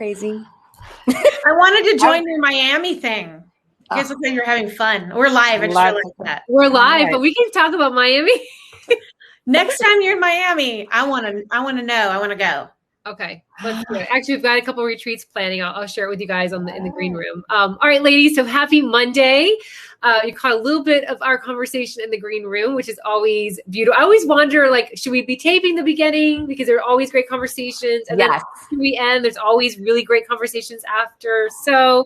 crazy. I wanted to join your Miami thing. You guys look like you're having fun. We're live. I just realized that. We're live, but we can talk about Miami. Next time you're in Miami, I want to know. I want to go. Okay, let's do it. Actually, we've got a couple of retreats planning. I'll share it with you guys in the green room. All right, ladies. So happy Monday. You caught a little bit of our conversation in the green room, which is always beautiful. I always wonder, like, should we be taping the beginning because there are always great conversations, and then we end. There's always really great conversations after. So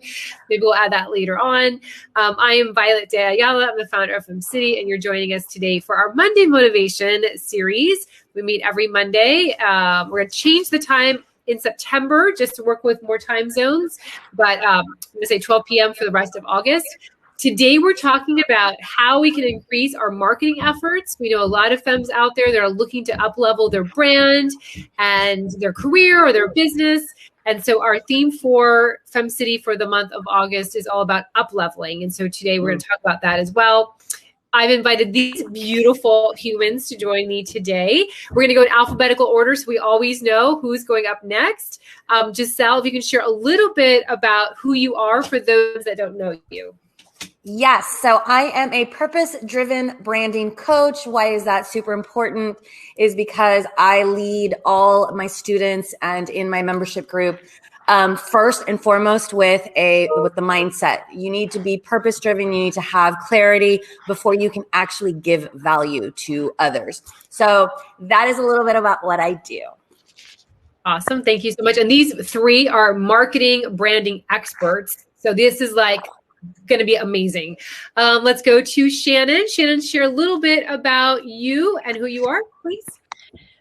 maybe we'll add that later on. I am Violette de Ayala. I'm the founder of FemCity, and you're joining us today for our Monday Motivation series. We meet every Monday. We're going to change the time in September just to work with more time zones, but I'm going to say 12 p.m. for the rest of August. Today, we're talking about how we can increase our marketing efforts. We know a lot of femmes out there that are looking to up-level their brand and their career or their business. And so our theme for FemCity for the month of August is all about up-leveling. And so today, we're going to talk about that as well. I've invited these beautiful humans to join me today. We're going to go in alphabetical order so we always know who's going up next. Giselle, if you can share a little bit about who you are for those that don't know you. Yes. So I am a purpose-driven branding coach. Why is that super important? Is because I lead all my students and in my membership group first and foremost with the mindset. You need to be purpose-driven. You need to have clarity before you can actually give value to others. So that is a little bit about what I do. Awesome. Thank you so much. And these three are marketing branding experts. So this is like going to be amazing. Let's go to Shanon. Shanon, share a little bit about you and who you are, please.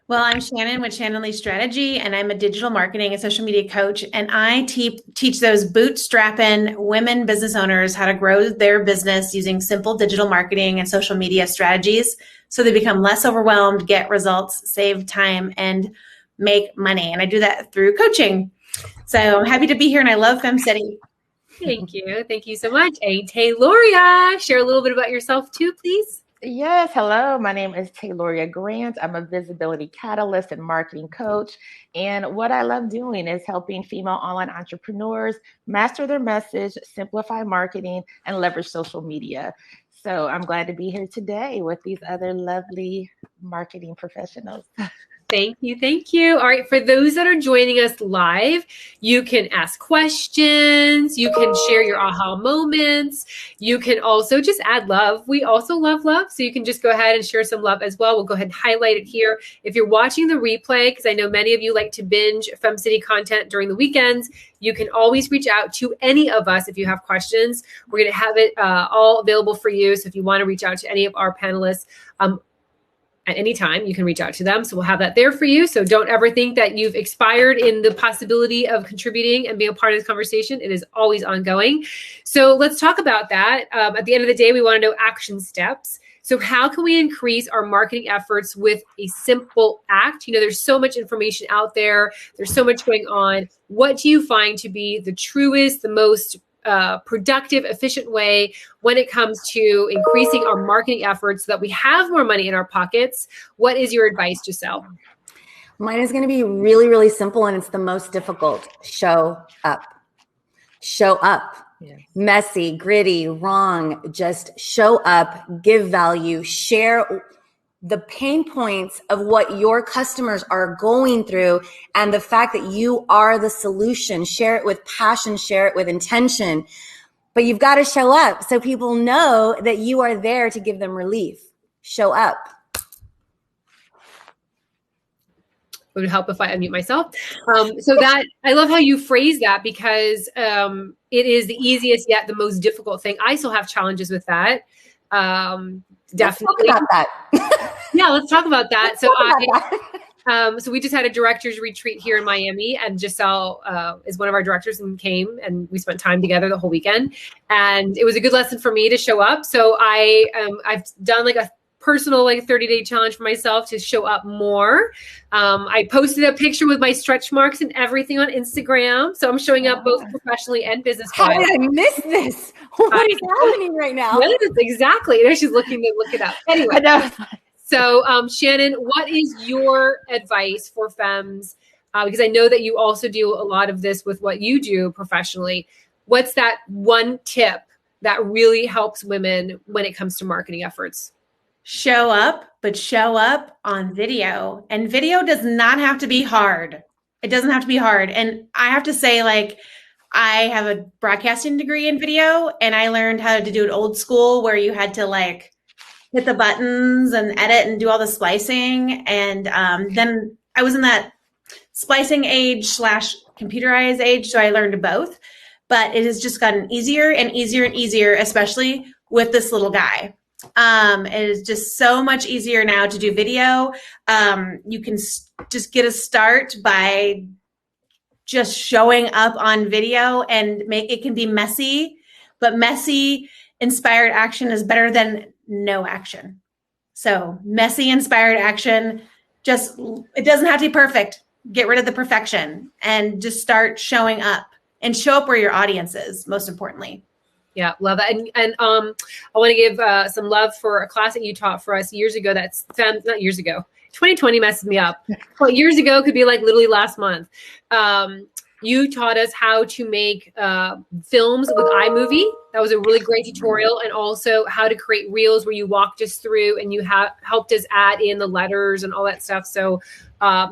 Well, I'm Shanon with Shanon Lee Strategy, and I'm a digital marketing and social media coach. And I teach those bootstrapping women business owners how to grow their business using simple digital marketing and social media strategies so they become less overwhelmed, get results, save time, and make money. And I do that through coaching. So I'm happy to be here, and I love FemCity. Thank you. Thank you so much. Hey, Tayloria, share a little bit about yourself too, please. Yes, hello. My name is Tayloria Grant. I'm a visibility catalyst and marketing coach. And what I love doing is helping female online entrepreneurs master their message, simplify marketing, and leverage social media. So I'm glad to be here today with these other lovely marketing professionals. Thank you. Thank you. All right. For those that are joining us live, you can ask questions. You can share your aha moments. You can also just add love. We also love love. So you can just go ahead and share some love as well. We'll go ahead and highlight it here. If you're watching the replay, because I know many of you like to binge FemCity content during the weekends, you can always reach out to any of us if you have questions. We're going to have it all available for you. So if you want to reach out to any of our panelists, at any time, you can reach out to them. So we'll have that there for you. So don't ever think that you've expired in the possibility of contributing and being a part of this conversation. It is always ongoing. So let's talk about that. At the end of the day, we want to know action steps. So how can we increase our marketing efforts with a simple act? You know, there's so much information out there. There's so much going on. What do you find to be the truest, the most productive, efficient way when it comes to increasing our marketing efforts so that we have more money in our pockets? What is your advice, Giselle? Mine is going to be really, really simple, and it's the most difficult. Show up. Show up. Yes. Messy, gritty, wrong. Just show up, give value, share the pain points of what your customers are going through and the fact that you are the solution. Share it with passion, share it with intention, but you've got to show up so people know that you are there to give them relief. Show up. It would help if I unmute myself. So that I love how you phrase that because it is the easiest yet the most difficult thing. I still have challenges with that. Definitely. Let's talk about that. Yeah, let's talk about that. So we just had a director's retreat here in Miami, and Giselle is one of our directors and came, and we spent time together the whole weekend. And it was a good lesson for me to show up. So I've done like a personal 30-day challenge for myself to show up more. I posted a picture with my stretch marks and everything on Instagram. So I'm showing up both professionally and business-wise. How did I miss this? What is happening right now? Yes, exactly. There she's looking to look it up. Anyway, so Shanon, what is your advice for femmes because I know that you also do a lot of this with what you do professionally. What's that one tip that really helps women when it comes to marketing efforts? Show up, but show up on video. And video does not have to be hard. It doesn't have to be hard. And I have to say, like, I have a broadcasting degree in video, and I learned how to do it old school where you had to like hit the buttons and edit and do all the splicing. And then I was in that splicing age / computerized age. So I learned both, but it has just gotten easier and easier and easier, especially with this little guy. It is just so much easier now to do video. You can just get a start by just showing up on video, and it can be messy, but messy inspired action is better than no action. So messy inspired action, it doesn't have to be perfect. Get rid of the perfection and just start showing up, and show up where your audience is, most importantly. Yeah, love that. And I want to give some love for a class that you taught for us years ago. Not years ago. 2020 messes me up. But years ago could be like literally last month. You taught us how to make films with iMovie. That was a really great tutorial. And also how to create reels where you walked us through and you helped us add in the letters and all that stuff. So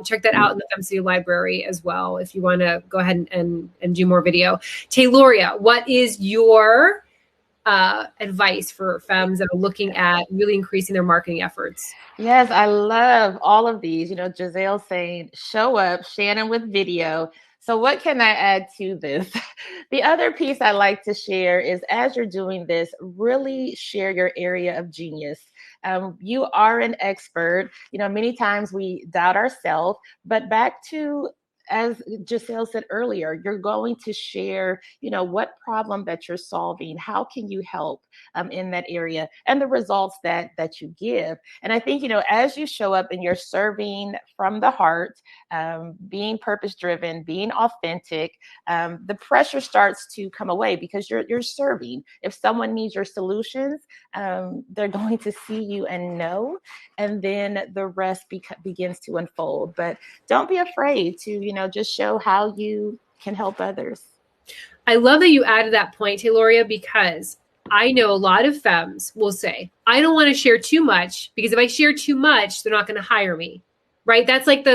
check that out in the FemCity library as well if you want to go ahead and do more video. Tayloria, what is your advice for femmes that are looking at really increasing their marketing efforts? Yes, I love all of these. Giselle saying, show up, Shanon with video. So what can I add to this? The other piece I like to share is, as you're doing this, really share your area of genius. You are an expert. Many times we doubt ourselves, but back to, as Giselle said earlier, you're going to share, what problem that you're solving, how can you help in that area, and the results that you give. And I think, as you show up and you're serving from the heart, being purpose-driven, being authentic, the pressure starts to come away because you're serving. If someone needs your solutions, they're going to see you and know, and then the rest begins to unfold. But don't be afraid to, just show how you can help others. I love that you added that point, Tayloria, because I know a lot of femmes will say, I don't want to share too much because if I share too much, they're not going to hire me, right? That's like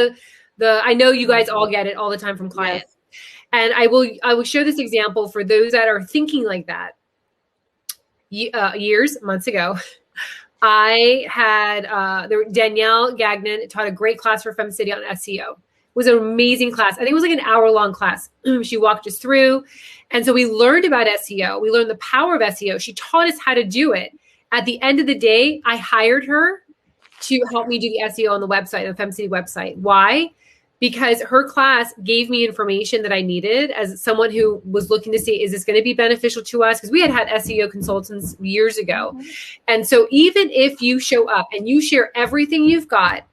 I know you guys all get it all the time from clients. Yes. And I will share this example for those that are thinking like that. Months ago, I had Danielle Gagnon taught a great class for FemCity on SEO. It was an amazing class. I think it was like an hour-long class. She walked us through. And so we learned about SEO. We learned the power of SEO. She taught us how to do it. At the end of the day, I hired her to help me do the SEO on the website, the FemCity website. Why? Because her class gave me information that I needed as someone who was looking to see, is this going to be beneficial to us? Because we had SEO consultants years ago. Mm-hmm. And so even if you show up and you share everything you've got,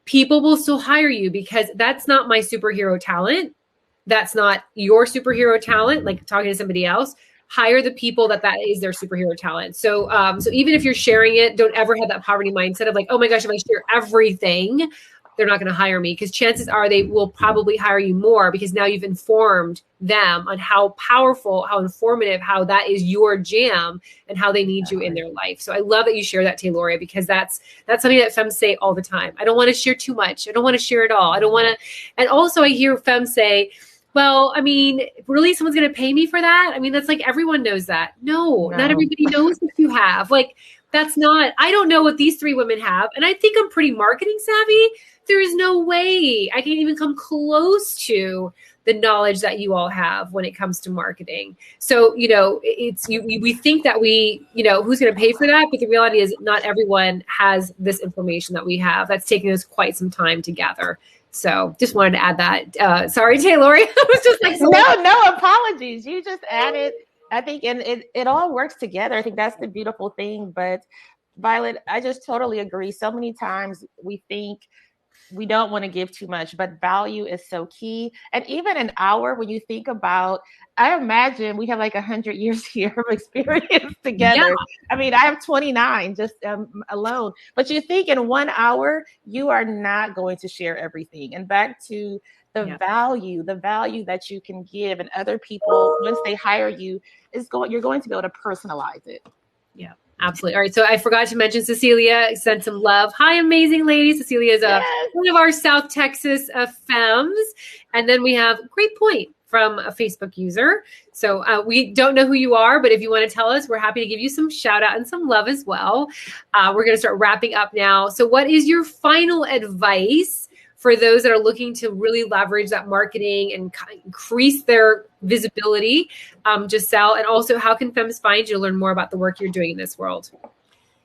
people will still hire you because that's not my superhero talent. That's not your superhero talent, like talking to somebody else. Hire the people that is their superhero talent. So even if you're sharing it, don't ever have that poverty mindset of like, oh my gosh, if I share everything, they're not going to hire me, because chances are they will probably hire you more because now you've informed them on how powerful, how informative, how that is your jam and how they need you in their life. So I love that you share that, Tayloria, because that's something that femmes say all the time. I don't want to share too much. I don't want to share it all. I don't want to. And also I hear femmes say, well, I mean, really someone's going to pay me for that? I mean, that's like everyone knows that. No, not everybody knows what you have. Like I don't know what these three women have. And I think I'm pretty marketing savvy. There is no way I can even come close to the knowledge that you all have when it comes to marketing. So, we think that who's going to pay for that? But the reality is not everyone has this information that we have. That's taken us quite some time to gather. So just wanted to add that. Sorry, Tayloria. I was just like, no apologies. You just added, I think, and it all works together. I think that's the beautiful thing. But Violet, I just totally agree. So many times we think we don't want to give too much, but value is so key. And even an hour, when you think about, I imagine we have like 100 years here of experience together. Yeah. I mean, I have 29 just alone, but you think in 1 hour, you are not going to share everything. And back to the value that you can give, and other people, once they hire you, you're going to be able to personalize it. Yeah, absolutely. All right. So I forgot to mention Cecilia sent some love. Hi, amazing lady. Cecilia is one of our South Texas femmes. And then we have great point from a Facebook user. So we don't know who you are, but if you want to tell us, we're happy to give you some shout out and some love as well. We're going to start wrapping up now. So what is your final advice for those that are looking to really leverage that marketing and increase their visibility, Giselle? And also, how can femmes find you to learn more about the work you're doing in this world?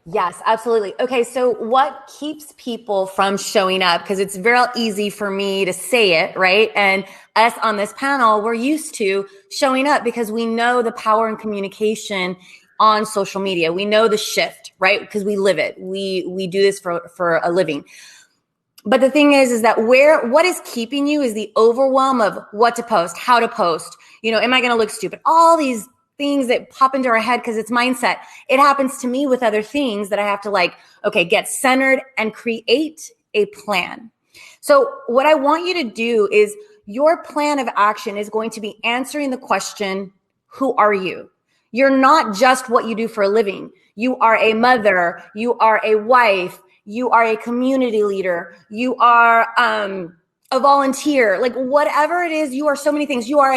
Yes, absolutely. Okay, so what keeps people from showing up? Because it's very easy for me to say it, right? And us on this panel, we're used to showing up because we know the power in communication on social media. We know the shift, right? Because we live it. We do this for a living. But the thing is that what is keeping you is the overwhelm of what to post, how to post. Am I going to look stupid? All these things that pop into our head because it's mindset. It happens to me with other things that I have to get centered and create a plan. So what I want you to do is your plan of action is going to be answering the question, who are you? You're not just what you do for a living. You are a mother. You are a wife. You are a community leader. You are a volunteer. Like whatever it is, you are so many things. You are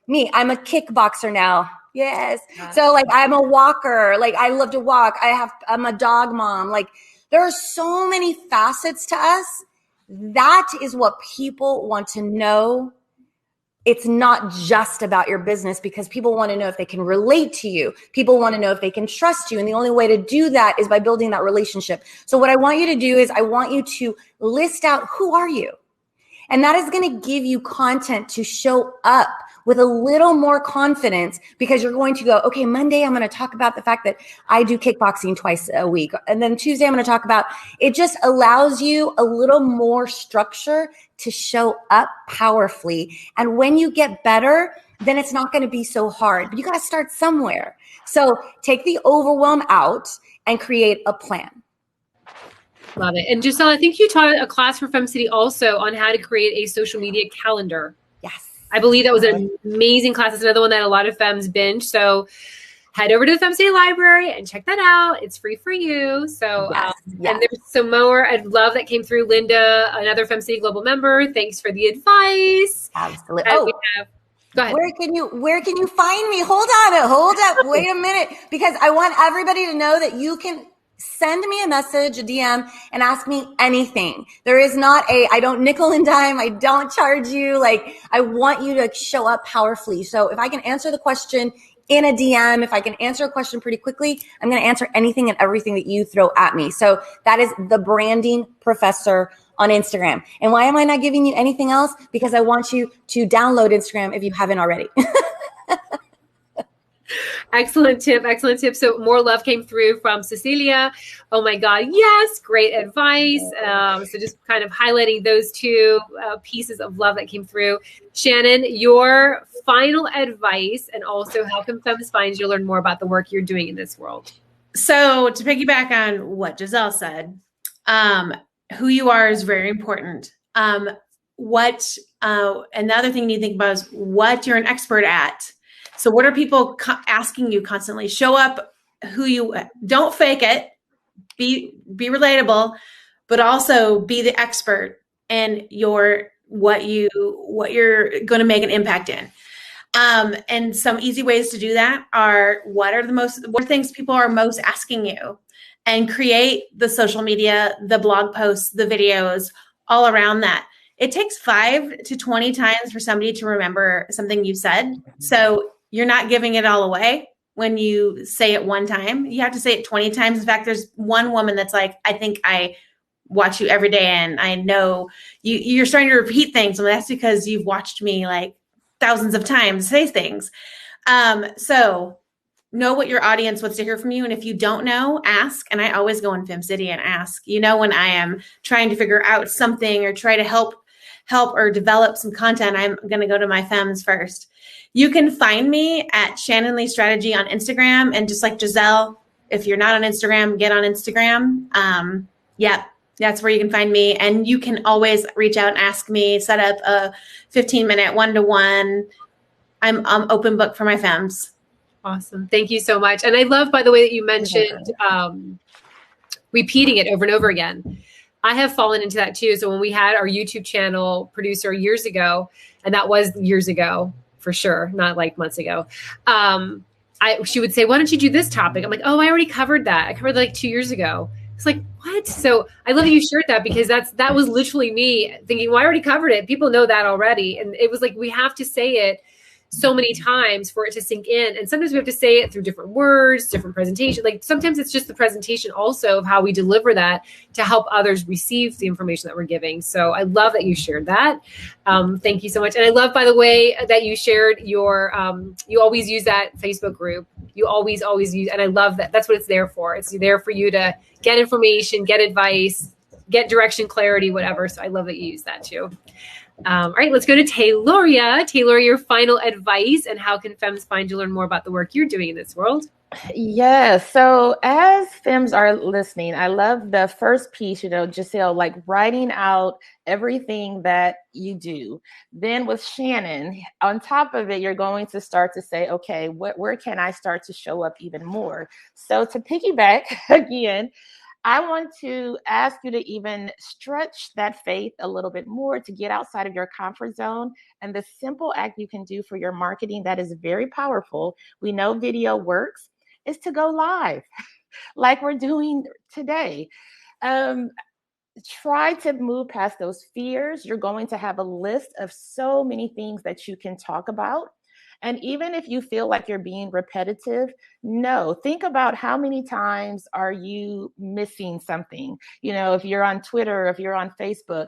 me. I'm a kickboxer now. Yes. So I'm a walker. I love to walk. I'm a dog mom. There are so many facets to us. That is what people want to know. It's not just about your business because people want to know if they can relate to you. People want to know if they can trust you. And the only way to do that is by building that relationship. So what I want you to do is I want you to list out, who are you? And that is going to give you content to show up with a little more confidence because you're going to go, okay, Monday, I'm going to talk about the fact that I do kickboxing twice a week. And then Tuesday, I'm going to talk about, it just allows you a little more structure to show up powerfully. And when you get better, then it's not going to be so hard, but you got to start somewhere. So take the overwhelm out and create a plan. Love it. And Giselle, I think you taught a class for FemCity also on how to create a social media calendar. Yes. I believe that was an amazing class. It's another one that a lot of femmes binge. So head over to the FemCity library and check that out. It's free for you. So, yes. And there's some more I'd love that came through. Linda, another FemCity Global member. Thanks for the advice. Absolutely. Go ahead. Where can you find me? Hold up. Wait a minute. Because I want everybody to know that you can send me a message, a DM, and ask me anything. There is not I don't nickel and dime. I don't charge you. I want you to show up powerfully. So if I can answer the question in a DM, if I can answer a question pretty quickly, I'm going to answer anything and everything that you throw at me. So that is the Branding Professor on Instagram. And why am I not giving you anything else? Because I want you to download Instagram if you haven't already. Excellent tip. So more love came through from Cecilia. Oh my God. Yes. Great advice. So just kind of highlighting those two pieces of love that came through. Shanon, your final advice, and also how can femmes find you to learn more about the work you're doing in this world? So to piggyback on what Giselle said, who you are is very important. Another thing you need to think about is what you're an expert at. So what are people asking you constantly? Show up don't fake it, be relatable, but also be the expert in what you're going to make an impact in. And some easy ways to do that are what things people are most asking you, and create the social media, the blog posts, the videos all around that. It takes 5 to 20 times for somebody to remember something you said. So you're not giving it all away when you say it one time. You have to say it 20 times. In fact, there's one woman that's like, I think I watch you every day and I know you're starting to repeat things. And that's because you've watched me thousands of times say things. So know what your audience wants to hear from you. And if you don't know, ask. And I always go in FemCity and ask, when I am trying to figure out something or try to help or develop some content, I'm going to go to my femmes first. You can find me at Shanon Lee Strategy on Instagram. And just like Giselle, if you're not on Instagram, get on Instagram. That's where you can find me. And you can always reach out and ask me, set up a 15-minute one-to-one. I'm open book for my femmes. Awesome. Thank you so much. And I love, by the way, that you mentioned repeating it over and over again. I have fallen into that too. So when we had our YouTube channel producer years ago, and that was years ago for sure, not like months ago, she would say, why don't you do this topic? I'm like, oh, I already covered that. I covered it like 2 years ago. It's like, what? So I love that you shared that, because that was literally me thinking, well, I already covered it. People know that already. And it was like, we have to say it so many times for it to sink in. And sometimes we have to say it through different words, different presentation. Like sometimes it's just the presentation also of how we deliver that to help others receive the information that we're giving. So I love that you shared that. Thank you so much. And I love, by the way, that you shared your, you always use that Facebook group. You always use, and I love that. That's what it's there for. It's there for you to get information, get advice, get direction, clarity, whatever. So I love that you use that too. All right, let's go to Tayloria. Tayloria, your final advice, and how can femmes find you, learn more about the work you're doing in this world? Yes. So as femmes are listening, I love the first piece, Giselle, like writing out everything that you do. Then with Shanon, on top of it, you're going to start to say, okay, where can I start to show up even more? So to piggyback again, I want to ask you to even stretch that faith a little bit more, to get outside of your comfort zone. And the simple act you can do for your marketing that is very powerful, we know video works, is to go live like we're doing today. Try to move past those fears. You're going to have a list of so many things that you can talk about. And even if you feel like you're being repetitive, think about how many times are you missing something? If you're on Twitter, if you're on Facebook,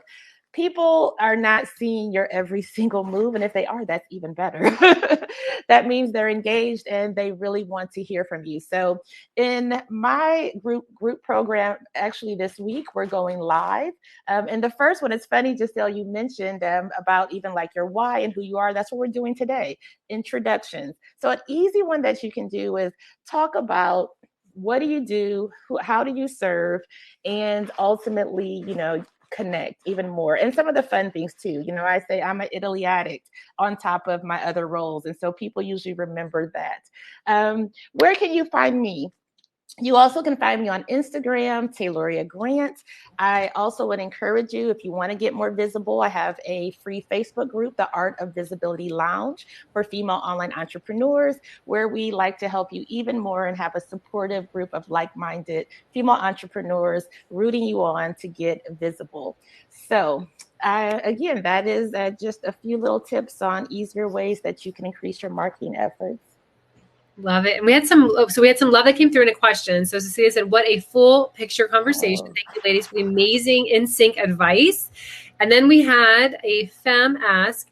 people are not seeing your every single move. And if they are, that's even better. That means they're engaged and they really want to hear from you. So in my group program, actually this week, we're going live. And the first one, it's funny, Giselle, you mentioned about even like your why and who you are. That's what we're doing today. Introductions. So an easy one that you can do is talk about what do you do, how do you serve, and ultimately, connect even more. And some of the fun things too. I say I'm an Italy addict on top of my other roles. And so people usually remember that. Where can you find me? You also can find me on Instagram, Tayloria Grant. I also would encourage you, if you want to get more visible, I have a free Facebook group, The Art of Visibility Lounge, for female online entrepreneurs, where we like to help you even more and have a supportive group of like-minded female entrepreneurs rooting you on to get visible. So again, that is just a few little tips on easier ways that you can increase your marketing efforts. Love it. And we had some love that came through in a question. So Cecilia said, what a full picture conversation. Thank you, ladies, for the amazing in sync advice. And then we had a femme ask,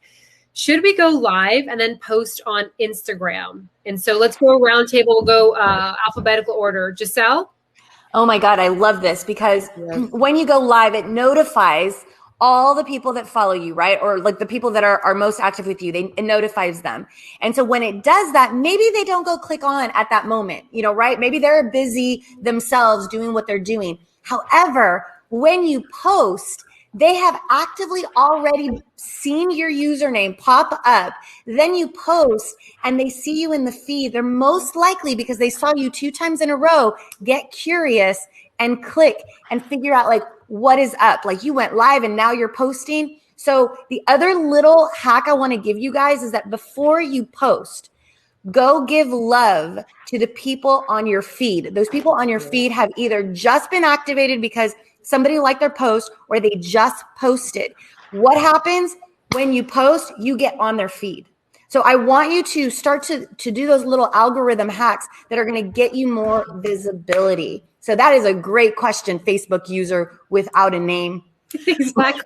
should we go live and then post on Instagram? And so let's go around table. We'll go alphabetical order. Giselle? Oh my God, I love this, because when you go live, it notifies all the people that follow you, right? Or like the people that are most active with you, it notifies them. And so when it does that, maybe they don't go click on at that moment, right? Maybe they're busy themselves doing what they're doing. However, when you post, they have actively already seen your username pop up. Then you post and they see you in the feed. They're most likely, because they saw you 2 times in a row, get curious and click and figure out like what is up. Like you went live and now you're posting. So the other little hack I want to give you guys is that before you post, go give love to the people on your feed. Those people on your feed have either just been activated because somebody liked their post or they just posted. What happens when you post? You get on their feed. So I want you to start to do those little algorithm hacks that are going to get you more visibility. So that is a great question, Facebook user without a name. Exactly.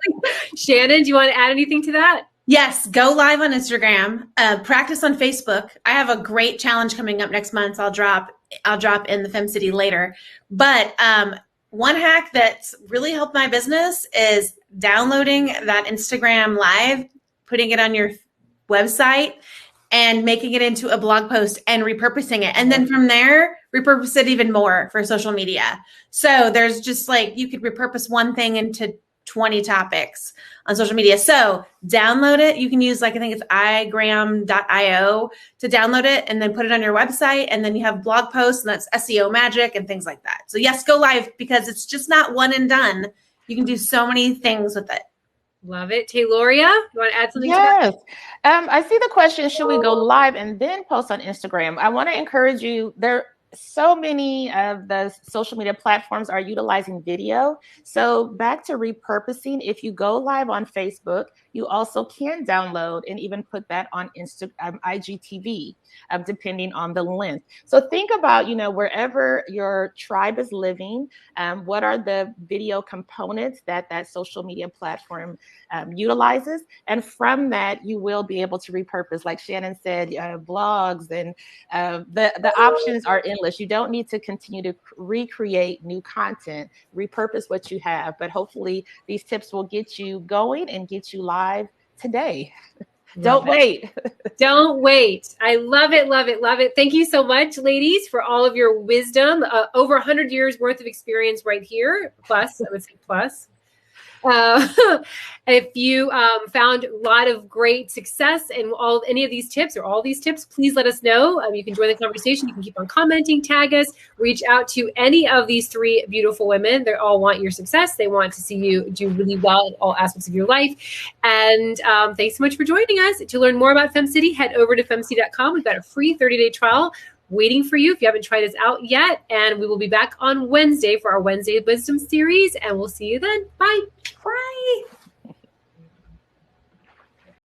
Shanon, do you want to add anything to that? Yes, go live on Instagram, practice on Facebook. I have a great challenge coming up next month. I'll drop in the FemCity later. But one hack that's really helped my business is downloading that Instagram live, putting it on your website, and making it into a blog post and repurposing it. And then from there, repurpose it even more for social media. So there's just like, you could repurpose one thing into 20 topics on social media. So download it. You can use like, I think it's igram.io to download it and then put it on your website. And then you have blog posts, and that's SEO magic and things like that. So yes, go live, because it's just not one and done. You can do so many things with it. Love it. Tayloria, you want to add something to Yes. I see the question, should we go live and then post on Instagram? I want to encourage you. So many of the social media platforms are utilizing video. So back to repurposing, if you go live on Facebook, you also can download and even put that on IGTV, depending on the length. So think about, wherever your tribe is living, what are the video components that social media platform utilizes? And from that, you will be able to repurpose, like Shanon said, blogs, and the options are endless. You don't need to continue to recreate new content, repurpose what you have, but hopefully these tips will get you going and get you live today. Don't wait. Don't wait. I love it, love it, love it. Thank you so much, ladies, for all of your wisdom. Over 100 years worth of experience right here. Plus, I would say plus. If you found a lot of great success in any of these tips or all these tips, please let us know. You can join the conversation. You can keep on commenting, tag us, reach out to any of these three beautiful women. They all want your success. They want to see you do really well in all aspects of your life. And thanks so much for joining us. To learn more about FemCity, head over to femcity.com. We've got a free 30-day trial waiting for you if you haven't tried us out yet. And we will be back on Wednesday for our Wednesday Wisdom series. And we'll see you then. Bye. Bye.